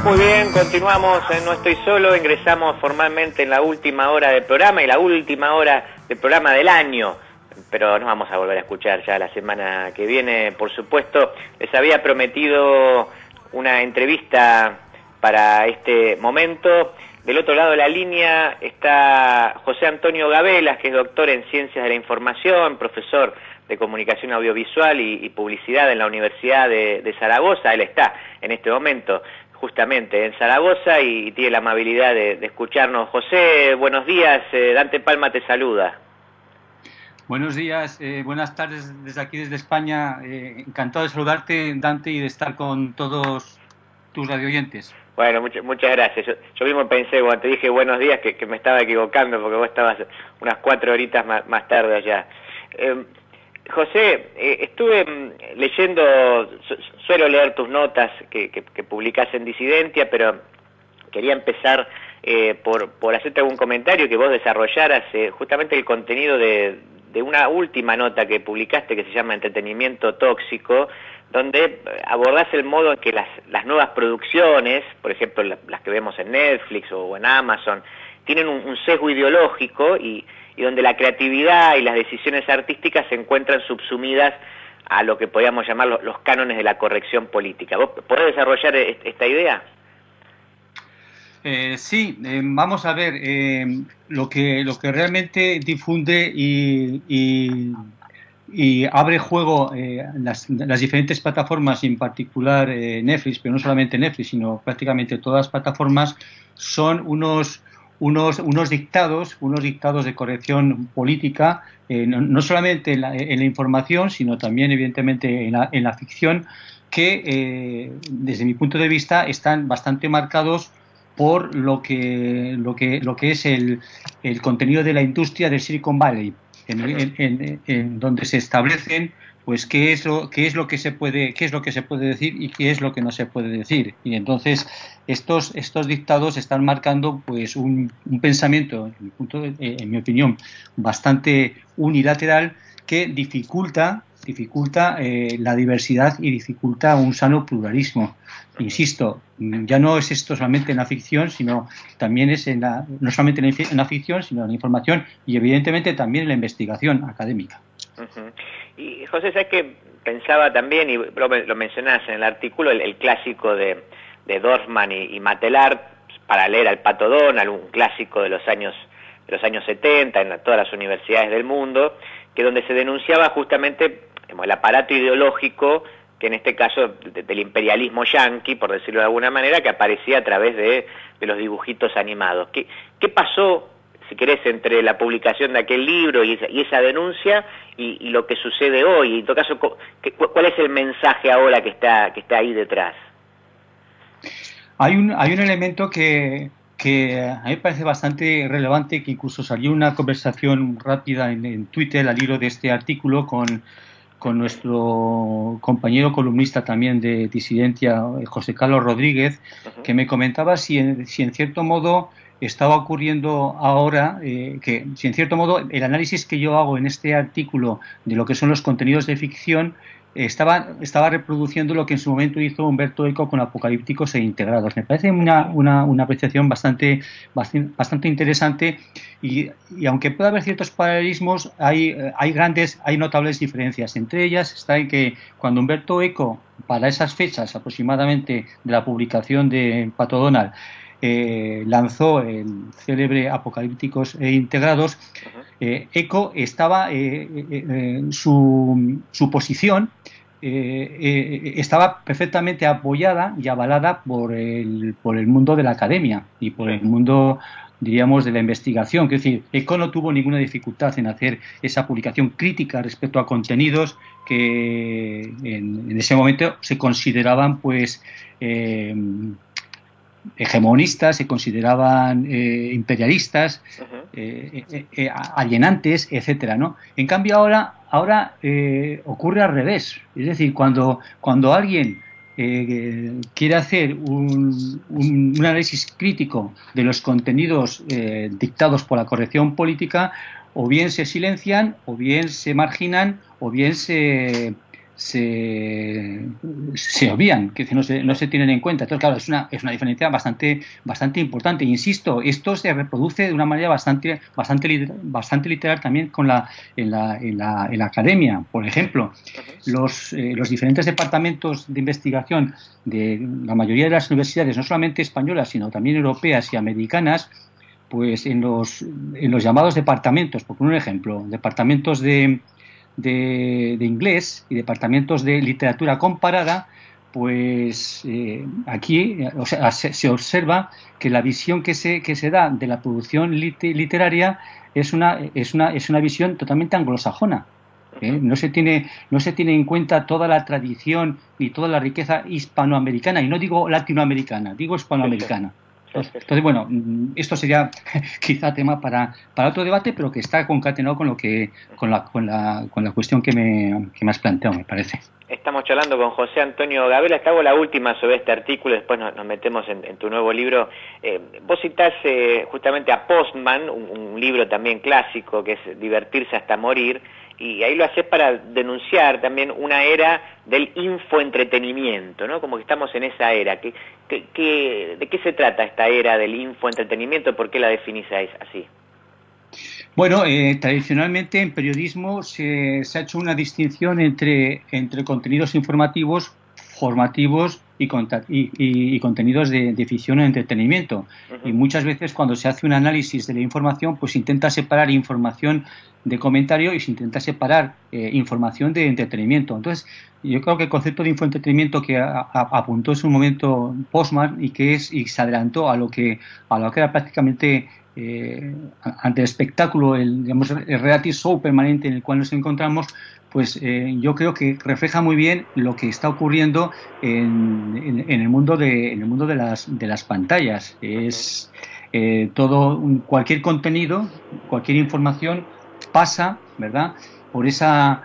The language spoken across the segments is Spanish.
Muy bien, continuamos en No Estoy Solo, ingresamos formalmente en la última hora del programa y la última hora del programa del año, pero nos vamos a volver a escuchar ya la semana que viene, por supuesto. Les había prometido una entrevista para este momento. Del otro lado de la línea está José Antonio Gabelas, que es doctor en Ciencias de la Información, profesor de Comunicación Audiovisual y Publicidad en la Universidad de Zaragoza. Él está en este momento justamente en Zaragoza y tiene la amabilidad de escucharnos. José, buenos días, Dante Palma te saluda. Buenos días, buenas tardes desde aquí, desde España. Encantado de saludarte, Dante, y de estar con todos tus radioyentes. Bueno, muchas gracias. Yo mismo pensé, cuando te dije buenos días, que me estaba equivocando, porque vos estabas unas 4 horitas más tarde allá. José, estuve leyendo, suelo leer tus notas que publicás en Disidentia, pero quería empezar por hacerte algún comentario, que vos desarrollaras justamente el contenido de una última nota que publicaste que se llama Entretenimiento Tóxico, donde abordás el modo en que las nuevas producciones, por ejemplo las que vemos en Netflix o en Amazon, tienen un sesgo ideológico y donde la creatividad y las decisiones artísticas se encuentran subsumidas a lo que podríamos llamar los cánones de la corrección política. ¿Vos podés desarrollar esta idea? Sí, vamos a ver, lo que realmente difunde y abre juego las diferentes plataformas, y en particular Netflix, pero no solamente Netflix, sino prácticamente todas las plataformas, son unos dictados de corrección política, no solamente en la información, sino también evidentemente en la ficción, que desde mi punto de vista están bastante marcados por lo que es el contenido de la industria del Silicon Valley, en donde se establecen pues qué es lo que se puede decir y qué es lo que no se puede decir. Y entonces estos dictados están marcando pues un pensamiento, en mi opinión, bastante unilateral, que dificulta la diversidad y dificulta un sano pluralismo. Insisto, ya no es esto solamente en la ficción, sino también es no solamente en la ficción, sino en la información y evidentemente también en la investigación académica. Uh-huh. Y José, ¿sabes qué? Pensaba también, y lo mencionás en el artículo, el clásico de Dorfman y Matelar, para leer al Pato Donald, un clásico de los años 70 en todas las universidades del mundo, que donde se denunciaba justamente el aparato ideológico, que en este caso del imperialismo yanqui, por decirlo de alguna manera, que aparecía a través de los dibujitos animados. ¿Qué pasó, si querés, entre la publicación de aquel libro y esa denuncia y lo que sucede hoy? En todo caso, ¿cuál es el mensaje ahora que está ahí detrás? Hay un elemento que a mí me parece bastante relevante, que incluso salió una conversación rápida en Twitter al hilo de este artículo con nuestro compañero columnista también de Disidentia, José Carlos Rodríguez, que me comentaba si en cierto modo estaba ocurriendo ahora, que si en cierto modo el análisis que yo hago en este artículo de lo que son los contenidos de ficción estaba reproduciendo lo que en su momento hizo Umberto Eco con Apocalípticos e Integrados. Me parece una apreciación bastante interesante y aunque pueda haber ciertos paralelismos, hay notables diferencias. Entre ellas está en que cuando Umberto Eco, para esas fechas aproximadamente de la publicación de Pato Donald, lanzó el célebre Apocalípticos e Integrados, Eco estaba su posición estaba perfectamente apoyada y avalada por el mundo de la academia y por el mundo, diríamos, de la investigación. Es decir, Eco no tuvo ninguna dificultad en hacer esa publicación crítica respecto a contenidos que en ese momento se consideraban pues hegemonistas, se consideraban imperialistas, alienantes, etcétera, ¿no? En cambio ahora ocurre al revés. Es decir, cuando alguien quiere hacer un análisis crítico de los contenidos dictados por la corrección política, o bien se silencian, o bien se marginan, o bien se se obvían, que no se tienen en cuenta. Entonces, claro, es una diferencia bastante importante. Insisto, esto se reproduce de una manera bastante literal también en la academia. Por ejemplo, los diferentes departamentos de investigación de la mayoría de las universidades, no solamente españolas, sino también europeas y americanas, pues en los llamados departamentos, por poner un ejemplo, departamentos de inglés y departamentos de literatura comparada, pues aquí se observa que la visión que se da de la producción literaria es una visión totalmente anglosajona. No se tiene en cuenta toda la tradición ni toda la riqueza hispanoamericana, y no digo latinoamericana, digo hispanoamericana. Entonces, bueno, esto sería quizá tema para otro debate, pero que está concatenado con la cuestión que me has planteado, me parece. Estamos charlando con José Antonio Gabela. Te hago la última sobre este artículo, después nos metemos en tu nuevo libro. Vos citás justamente a Postman, un libro también clásico, que es Divertirse hasta morir, y ahí lo haces para denunciar también una era del infoentretenimiento, ¿no? Como que estamos en esa era. ¿De qué se trata esta era del infoentretenimiento? ¿Por qué la definís así? Bueno, tradicionalmente en periodismo se ha hecho una distinción entre contenidos informativos, formativos y contenidos de ficción o entretenimiento. Y muchas veces cuando se hace un análisis de la información, pues se intenta separar información de comentario y se intenta separar información de entretenimiento. Entonces, yo creo que el concepto de infoentretenimiento que apuntó en su momento Postman y se adelantó a lo que era prácticamente ante el espectáculo, el reality show permanente en el cual nos encontramos, pues yo creo que refleja muy bien lo que está ocurriendo en el mundo de las pantallas. Es cualquier contenido, cualquier información pasa, ¿verdad?, por ese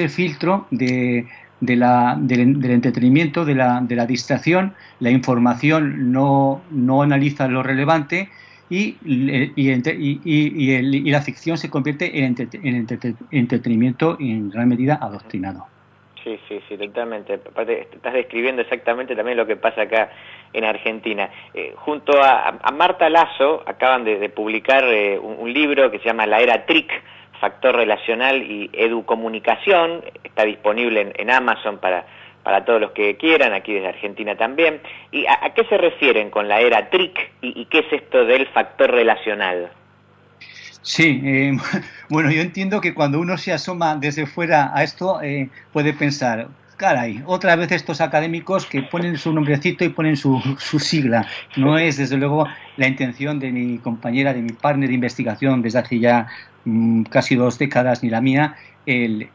filtro del entretenimiento, de la distracción. La información no analiza lo relevante y la ficción se convierte en entretenimiento en gran medida adoctrinado. Sí, totalmente. Aparte, estás describiendo exactamente también lo que pasa acá en Argentina. Junto a Marta Lasso acaban de publicar un libro que se llama La Era TRIC, Factor Relacional y Educomunicación. Está disponible en Amazon para todos los que quieran, aquí desde Argentina también. ¿Y a qué se refieren con la era TRIC y qué es esto del factor relacional? Sí, bueno, yo entiendo que cuando uno se asoma desde fuera a esto, puede pensar, caray, otra vez estos académicos que ponen su nombrecito y ponen su sigla. No es, desde luego, la intención de mi compañera, de mi partner de investigación desde hace ya casi 2 décadas, ni la mía, el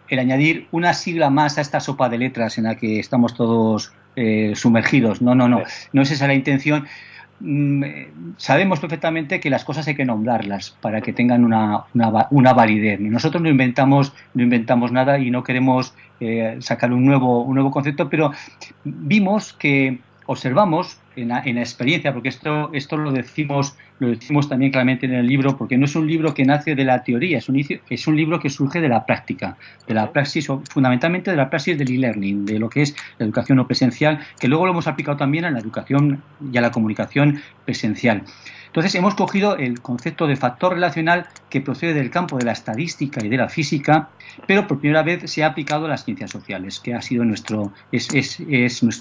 añadir una sigla más a esta sopa de letras en la que estamos todos sumergidos. No es esa la intención. Sabemos perfectamente que las cosas hay que nombrarlas para que tengan una validez. Nosotros no inventamos nada y no queremos sacar un nuevo concepto, pero observamos en la experiencia, porque esto lo decimos también claramente en el libro, porque no es un libro que nace de la teoría, es un libro que surge de la práctica, de la praxis, fundamentalmente de la praxis del e-learning, de lo que es la educación no presencial, que luego lo hemos aplicado también a la educación y a la comunicación presencial. Entonces hemos cogido el concepto de factor relacional que procede del campo de la estadística y de la física, pero por primera vez se ha aplicado a las ciencias sociales, que ha sido nuestro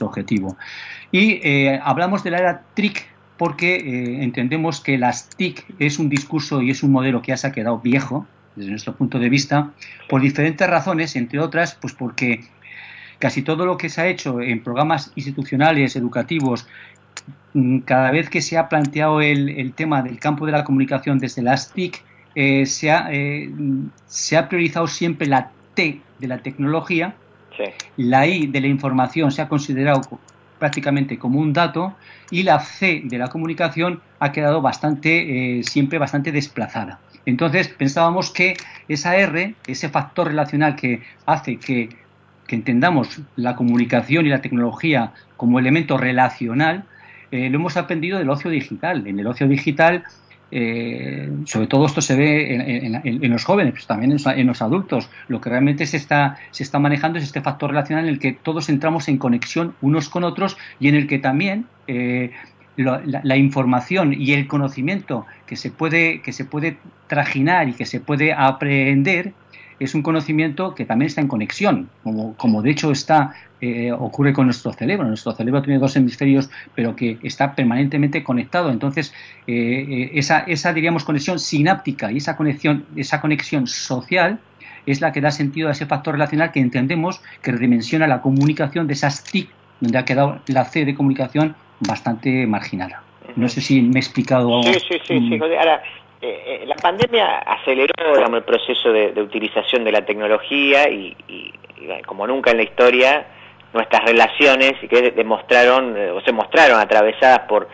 objetivo. Y hablamos de la era TRIC porque entendemos que las TIC es un discurso y es un modelo que ya se ha quedado viejo desde nuestro punto de vista, por diferentes razones, entre otras, pues porque casi todo lo que se ha hecho en programas institucionales, educativos, cada vez que se ha planteado el tema del campo de la comunicación desde las TIC, se ha priorizado siempre la T de la tecnología, sí. La I de la información se ha considerado prácticamente como un dato y la C de la comunicación ha quedado siempre bastante desplazada. Entonces pensábamos que esa R, ese factor relacional que hace que entendamos la comunicación y la tecnología como elemento relacional, lo hemos aprendido del ocio digital. En el ocio digital sobre todo esto se ve en los jóvenes, pero también en los adultos. Lo que realmente se está manejando es este factor relacional en el que todos entramos en conexión unos con otros y en el que también la información y el conocimiento que se puede trajinar y que se puede aprender es un conocimiento que también está en conexión, como de hecho ocurre con nuestro cerebro. Nuestro cerebro tiene dos hemisferios, pero que está permanentemente conectado. Entonces, esa diríamos conexión sináptica y esa conexión social es la que da sentido a ese factor relacional que entendemos que redimensiona la comunicación de esas TIC, donde ha quedado la C de comunicación bastante marginada. No sé si me he explicado algo. Sí. Ahora, la pandemia aceleró, digamos, el proceso de utilización de la tecnología y como nunca en la historia, nuestras relaciones y que se mostraron atravesadas por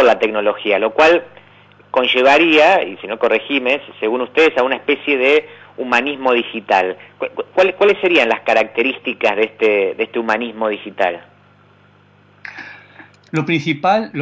la tecnología, lo cual conllevaría, y si no corregime, según ustedes, a una especie de humanismo digital. ¿Cuáles serían las características de este humanismo digital? Lo principal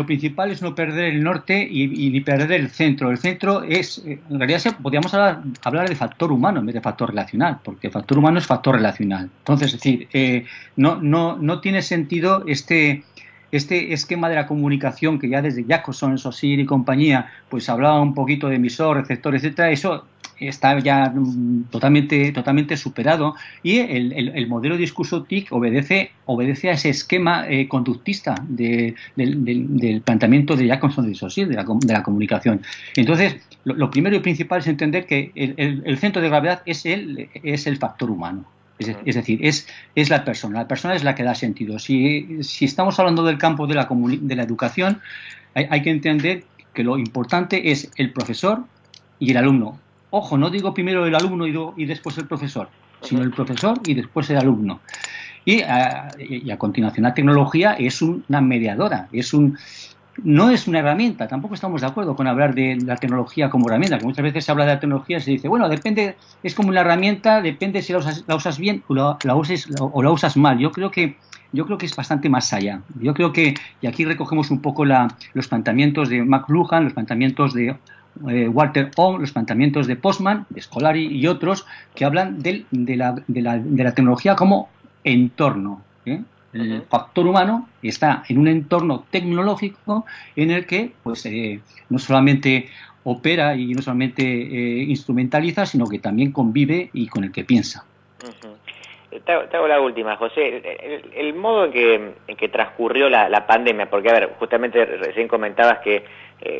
es no perder el norte y ni perder el centro. El centro es, en realidad podríamos hablar de factor humano en vez de factor relacional, porque el factor humano es factor relacional. Entonces, es decir, no tiene sentido este esquema de la comunicación que ya desde Jacobson, Saussure y compañía, pues hablaba un poquito de emisor, receptor, etcétera. Eso está ya totalmente superado y el modelo de discurso TIC obedece a ese esquema conductista del planteamiento de Jacobson y Saussure de la comunicación. Entonces, lo primero y principal es entender que el centro de gravedad es el factor humano. Es decir, es la persona es la que da sentido. Si estamos hablando del campo de la educación, hay que entender que lo importante es el profesor y el alumno. Ojo, no digo primero el alumno y después el profesor, sino el profesor y después el alumno. Y a continuación la tecnología es una mediadora, no es una herramienta. Tampoco estamos de acuerdo con hablar de la tecnología como herramienta, que muchas veces se habla de la tecnología y se dice, bueno, depende, es como una herramienta, depende si la usas bien o la usas mal. Yo creo que es bastante más allá. Yo creo que, y aquí recogemos un poco los planteamientos de McLuhan, los planteamientos de Walter Ohm, los planteamientos de Postman, de Scolari y otros, que hablan de la tecnología como entorno. El factor humano está en un entorno tecnológico en el que pues no solamente opera y no solamente instrumentaliza, sino que también convive y con el que piensa. Te hago la última, José. El modo en que transcurrió la pandemia, porque, a ver, justamente recién comentabas que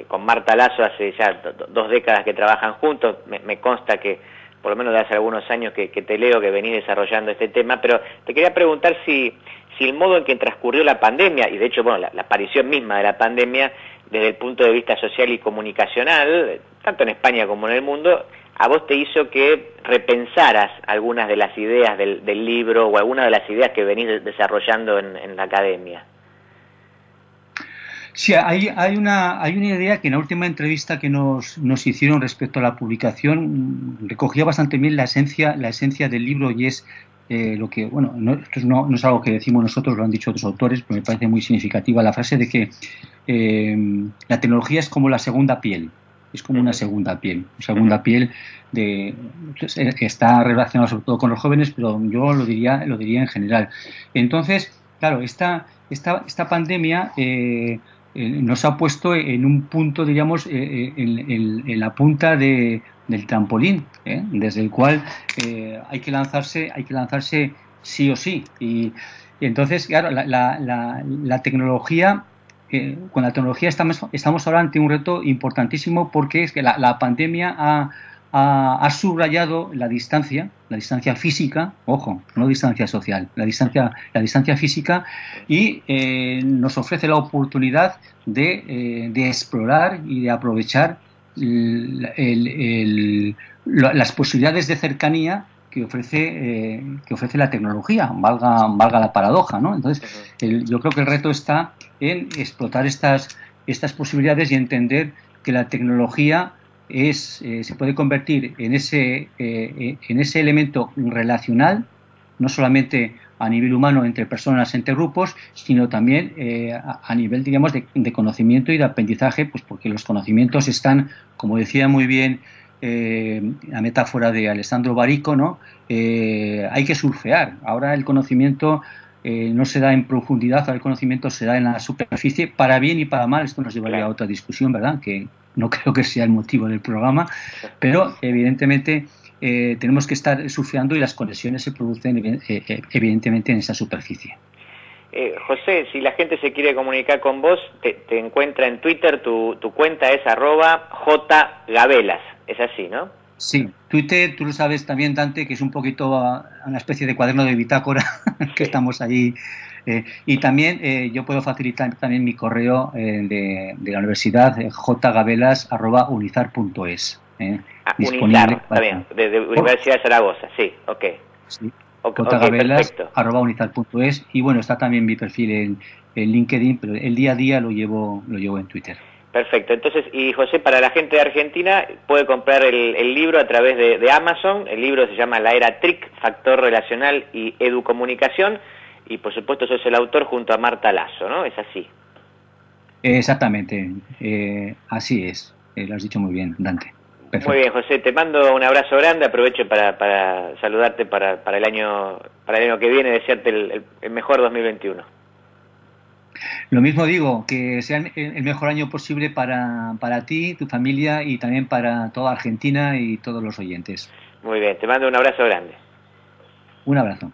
con Marta Lasso hace ya 2 décadas que trabajan juntos, me consta que por lo menos de hace algunos años que te leo que venís desarrollando este tema, pero te quería preguntar si el modo en que transcurrió la pandemia, y de hecho, bueno, la aparición misma de la pandemia, desde el punto de vista social y comunicacional, tanto en España como en el mundo, a vos te hizo que repensaras algunas de las ideas del libro o algunas de las ideas que venís desarrollando en la academia. Sí, hay una idea que en la última entrevista que nos hicieron respecto a la publicación recogía bastante bien la esencia del libro, y es lo que, bueno, esto no es algo que decimos nosotros, lo han dicho otros autores, pero me parece muy significativa la frase de que la tecnología es como la segunda piel. Es como una segunda piel que está relacionada sobre todo con los jóvenes, pero yo lo diría en general. Entonces, claro, esta pandemia nos ha puesto en un punto, diríamos, en la punta del trampolín, desde el cual hay que lanzarse sí o sí. Y entonces, claro, la tecnología. Con la tecnología estamos ahora ante un reto importantísimo, porque es que la pandemia ha subrayado la distancia física, ojo, no distancia social, la distancia física, y nos ofrece la oportunidad de explorar y de aprovechar las posibilidades de cercanía que ofrece la tecnología, valga la paradoja, ¿no? Entonces, yo creo que el reto está en explotar estas posibilidades y entender que la tecnología se puede convertir en ese elemento relacional no solamente a nivel humano entre personas, entre grupos, sino también a nivel, digamos, de conocimiento y de aprendizaje, pues porque los conocimientos están, como decía muy bien la metáfora de Alessandro Barico, ¿no? Hay que surfear. Ahora el conocimiento no se da en profundidad, ahora el conocimiento se da en la superficie, para bien y para mal. Esto nos llevaría a otra discusión, ¿verdad? Que no creo que sea el motivo del programa, pero evidentemente tenemos que estar surfeando y las conexiones se producen evidentemente en esa superficie. José, si la gente se quiere comunicar con vos, te encuentra en Twitter, tu cuenta es @jgabelas, es así, ¿no? Sí, Twitter, tú lo sabes también, Dante, que es un poquito una especie de cuaderno de bitácora, que estamos allí. Y también yo puedo facilitar también mi correo de la universidad, jgabelas@unizar.es. Unizar, está bien, de Universidad de Zaragoza, sí, ok. Sí, jgabelas@unizar.es. y bueno, está también mi perfil en LinkedIn, pero el día a día lo llevo en Twitter. Perfecto, entonces, y José, para la gente de Argentina, puede comprar el libro a través de Amazon. El libro se llama La Era TRIC, Factor Relacional y Educomunicación, y por supuesto sos el autor junto a Marta Lasso, ¿no? Es así. Exactamente, así es, lo has dicho muy bien, Dante. Perfecto. Muy bien, José, te mando un abrazo grande, aprovecho para saludarte para el año que viene, desearte el mejor 2021. Lo mismo digo, que sea el mejor año posible para ti, tu familia y también para toda Argentina y todos los oyentes. Muy bien, te mando un abrazo grande. Un abrazo.